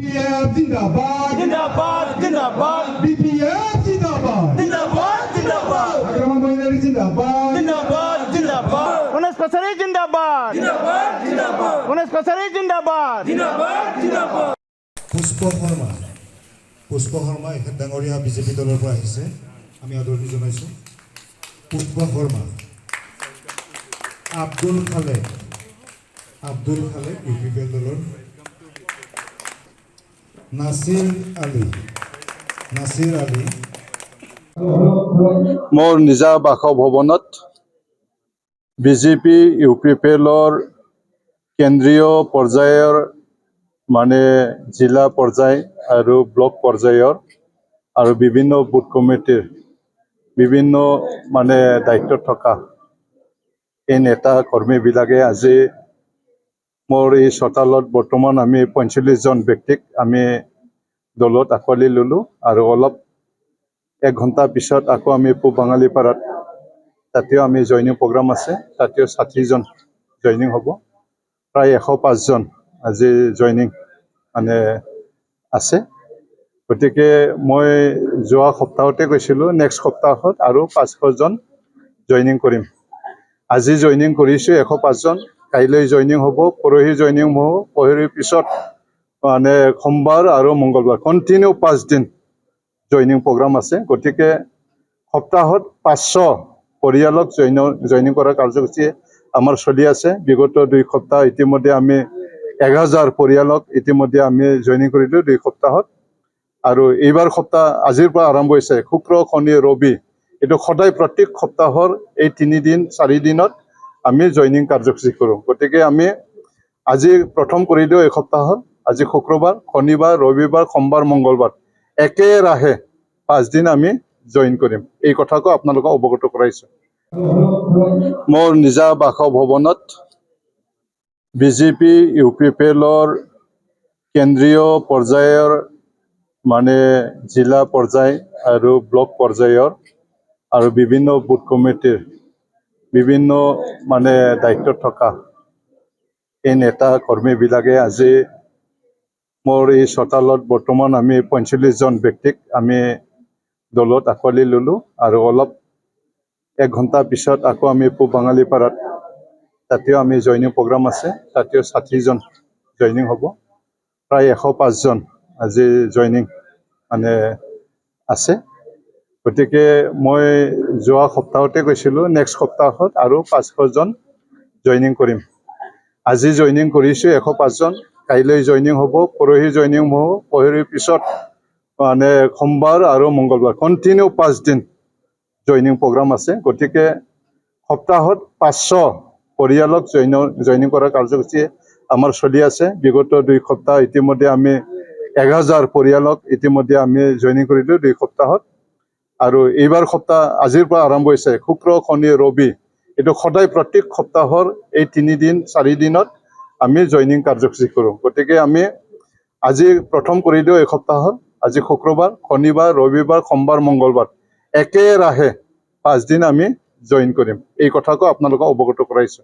BPF जिंदाबाद जिंदाबाद जिंदाबाद BPF जिंदाबाद जिंदाबाद जिंदाबाद अग्रवाल महिलारी जिंदाबाद जिंदाबाद जिंदाबाद गणेश कसारी जिंदाबाद जिंदाबाद जिंदाबाद गणेश कसारी जिंदाबाद जिंदाबाद जिंदाबाद পুষ্প শৰ্মা এখেত ডাঙৰীয়া বিজেপি দলৰ পৰা আহিছে আমি আদৰণি জনাইছোঁ পুষ্প শৰ্মা আব্দুল খালেক ইউপিপিএল দলৰ নাছিৰ আলী মোৰ নিজা বাসভৱনত বিজেপি ইউপিপিএলৰ কেন্দ্ৰীয় পৰ্যায়ৰ মানে জিলা পৰ্যায় আৰু ব্লক পৰ্যায়ৰ আৰু বিভিন্ন বুথ কমিটিৰ বিভিন্ন মানে দায়িত্বত থকা এই নেতা কৰ্মীবিলাকে আজি মোৰ এই চোতালত বৰ্তমান আমি ৪৫জন ব্যক্তিক আমি দলত আঁকোৱালি ল'লোঁ আৰু অলপ 1 ঘণ্টা পিছত আকৌ আমি পূব বাঙালীপাৰাত তাতেও আমি জইনিং প্ৰগ্ৰাম আছে তাতেও ৬০জন জইনিং হ'ব প্ৰায় 105 জন আজি জইনিং মানে আছে গতিকে মই যোৱা সপ্তাহতে কৈছিলোঁ নেক্সট সপ্তাহত আৰু 500 জন জইনিং কৰিম আজি জইনিং কৰিছোঁ 105 জন কাইলৈ জইনিং হ'ব পৰহি জইনিং হ'ব পৰহিৰ পিছত মানে সোমবাৰ আৰু মঙ্গলবাৰ কণ্টিনিউ 5 দিন জইনিং প্ৰগ্ৰাম আছে গতিকে সপ্তাহত 500 পৰিয়ালক জইনিং কৰাৰ কাৰ্যসূচী আমাৰ চলি আছে বিগত 2 সপ্তাহ ইতিমধ্যে আমি 1000 পৰিয়ালক ইতিমধ্যে আমি জইনিং কৰিলোঁ 2 সপ্তাহত আৰু এইবাৰ সপ্তাহ আজিৰ পৰা আৰম্ভ হৈছে শুক্ৰ শনি ৰবি এইটো সদায় প্ৰত্যেক সপ্তাহৰ এই 3 দিন 4 দিনত আমি জইনিং কাৰ্যসূচী কৰোঁ গতিকে আমি আজি প্ৰথম কৰিলোঁ এই সপ্তাহত আজি শুক্ৰবাৰ শনিবাৰ ৰবিবাৰ সোমবাৰ মঙ্গলবাৰ একেৰাহে 5 দিন আমি জইন কৰিম এই কথাটো আপোনালোকক অৱগত কৰাইছোঁ মোৰ নিজা বাসভৱনত বিজেপি ইউপিপিএলৰ কেন্দ্ৰীয় পৰ্যায়ৰ মানে জিলা পৰ্যায় আৰু ব্লক পৰ্যায়ৰ আৰু বিভিন্ন বুথ কমিটিৰ বিভিন্ন মানে দায়িত্বত থকা এই নেতা কৰ্মীবিলাকে আজি মোৰ এই চোতালত বৰ্তমান আমি ৪৫জন ব্যক্তিক আমি দলত আঁকোৱালি ল'লোঁ আৰু অলপ 1 ঘণ্টা পিছত আকৌ আমি পূব বাঙালীপাৰাত তাতেও আমি জইনিং প্ৰগ্ৰাম আছে তাতেও ৬০জন জইনিং হ'ব প্ৰায় 105 জন আজি জইনিং মানে আছে গতিকে মই যোৱা সপ্তাহতে কৈছিলোঁ নেক্সট সপ্তাহত আৰু 500 জন জইনিং কৰিম আজি জইনিং কৰিছোঁ 105 জন কাইলৈ জইনিং হ'ব পৰহি জইনিং হ'ব পৰহিৰ পিছত মানে সোমবাৰ আৰু মঙ্গলবাৰ কণ্টিনিউ 5 দিন জইনিং প্ৰগ্ৰাম আছে গতিকে সপ্তাহত 500 পৰিয়ালক জইনিং কৰাৰ কাৰ্যসূচী আমাৰ চলি আছে বিগত 2 সপ্তাহ ইতিমধ্যে আমি 1000 পৰিয়ালক ইতিমধ্যে আমি জইনিং কৰিলোঁ 2 সপ্তাহত আৰু এইবাৰ সপ্তাহ আজিৰ পৰা আৰম্ভ হৈছে শুক্ৰ শনি ৰবি এইটো সদায় প্ৰত্যেক সপ্তাহৰ এই 3 দিন 4 দিনত আমি জইনিং কাৰ্যসূচী কৰোঁ গতিকে আমি আজি প্ৰথম কৰিলোঁ এই সপ্তাহত আজি শুক্ৰবাৰ শনিবাৰ ৰবিবাৰ সোমবাৰ মঙ্গলবাৰ একেৰাহে 5 দিন আমি জইন কৰিম এই কথাটো আপোনালোকক অৱগত কৰাইছোঁ